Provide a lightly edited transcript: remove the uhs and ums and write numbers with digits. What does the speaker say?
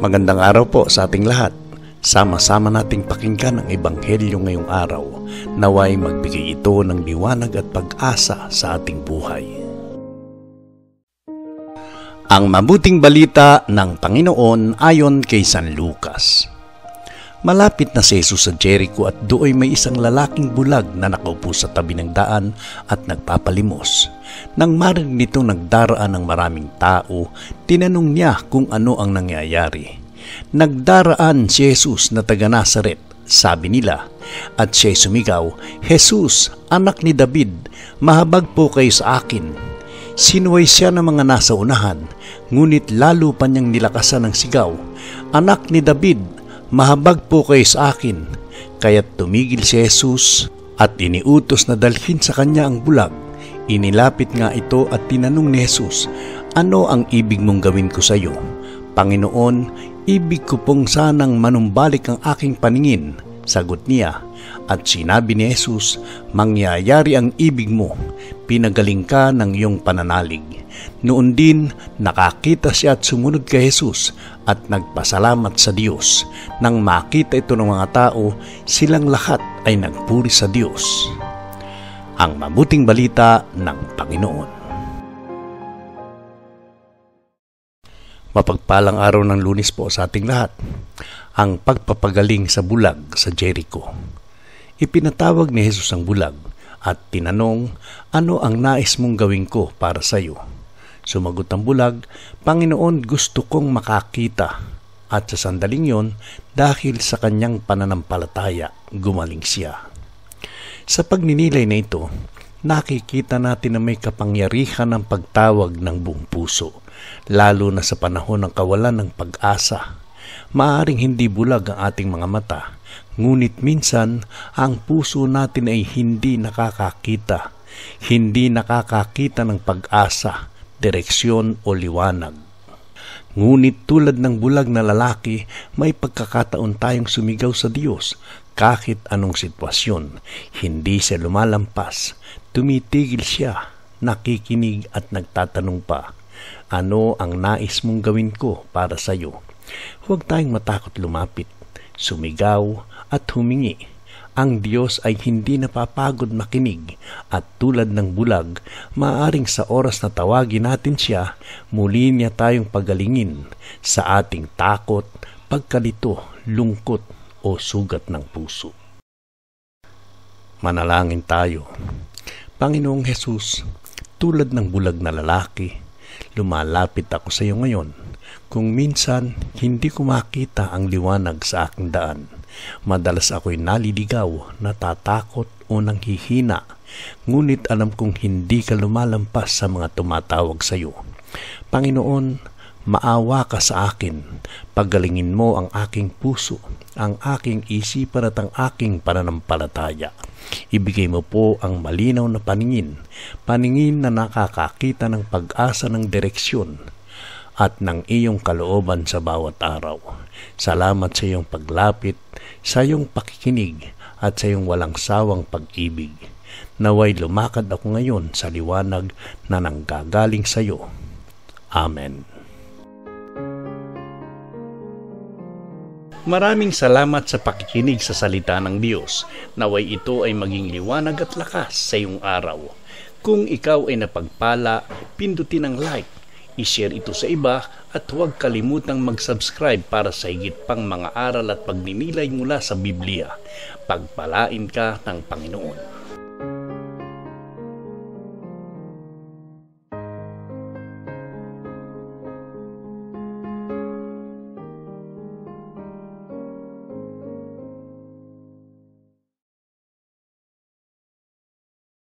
Magandang araw po sa ating lahat. Sama-sama nating pakinggan ang Ebanghelyo ngayong araw. Naway magbigay ito ng liwanag at pag-asa sa ating buhay. Ang mabuting balita ng Panginoon ayon kay San Lucas. Malapit na si Jesus sa Jericho at doon may isang lalaking bulag na nakaupo sa tabi ng daan at nagpapalimos. Nang marinig nitong nagdaraan ng maraming tao, tinanong niya kung ano ang nangyayari. Nagdaraan si Jesus na taga Nazaret, sabi nila, at siya'y sumigaw, "Jesus, anak ni David, mahabag po kayo sa akin." Sinuway siya ng mga nasa unahan, ngunit lalo pa niyang nilakasan ng sigaw, "Anak ni David, mahabag po kayo sa akin." Kaya't tumigil si Jesus at iniutos na dalhin sa kanya ang bulag. Inilapit nga ito at tinanong ni Jesus, "Ano ang ibig mong gawin ko sa iyo?" "Panginoon, ibig ko pong sanang manumbalik ang aking paningin," sagot niya. At sinabi ni Jesus, "Mangyayari ang ibig mo, pinagaling ka ng iyong pananalig." Noon din, nakakita siya at sumunod kay Jesus at nagpasalamat sa Diyos. Nang makita ito ng mga tao, silang lahat ay nagpuri sa Diyos. Ang mabuting balita ng Panginoon. Mapagpalang araw ng Lunes po sa ating lahat. Ang pagpapagaling sa bulag sa Jericho. Ipinatawag ni Jesus ang bulag at tinanong, "Ano ang nais mong gawin ko para sa iyo?" Sumagot ang bulag, "Panginoon, gusto kong makakita." At sa sandaling yon, dahil sa kanyang pananampalataya, gumaling siya. Sa pagninilay na ito, nakikita natin na may kapangyarihan ng pagtawag ng buong puso, lalo na sa panahon ng kawalan ng pag-asa. Maaring hindi bulag ang ating mga mata, ngunit minsan ang puso natin ay hindi nakakakita ng pag-asa, direksyon o liwanag. Ngunit tulad ng bulag na lalaki, may pagkakataon tayong sumigaw sa Diyos kahit anong sitwasyon. Hindi siya lumalampas, tumitigil siya, nakikinig at nagtatanong pa, "Ano ang nais mong gawin ko para sa iyo?" Huwag tayong matakot lumapit, sumigaw at humingi. Ang Diyos ay hindi napapagod makinig at tulad ng bulag, maaaring sa oras na tawagin natin siya, muli niya tayong pagalingin sa ating takot, pagkalito, lungkot o sugat ng puso. Manalangin tayo. Panginoong Jesus, tulad ng bulag na lalaki, lumalapit ako sa iyo ngayon. Kung minsan, hindi ko makita ang liwanag sa aking daan. Madalas ako'y naliligaw, natatakot o nanghihina. Ngunit alam kong hindi ka lumalampas sa mga tumatawag sa iyo. Panginoon, maawa ka sa akin. Pagalingin mo ang aking puso, ang aking isipan at ang aking pananampalataya. Ibigay mo po ang malinaw na paningin na nakakakita ng pag-asa ng direksyon at ng iyong kalooban sa bawat araw. Salamat sa iyong paglapit, sa iyong pakikinig at sa iyong walang sawang pag-ibig. Naway lumakad ako ngayon sa liwanag na nanggagaling sa iyo. Amen. Maraming salamat sa pakikinig sa salita ng Diyos. Naway ito ay maging liwanag at lakas sa iyong araw. Kung ikaw ay napagpala, pindutin ang like, i-share ito sa iba at huwag kalimutang mag-subscribe para sa higit pang mga aral at pagninilay mula sa Biblia. Pagpalain ka ng Panginoon.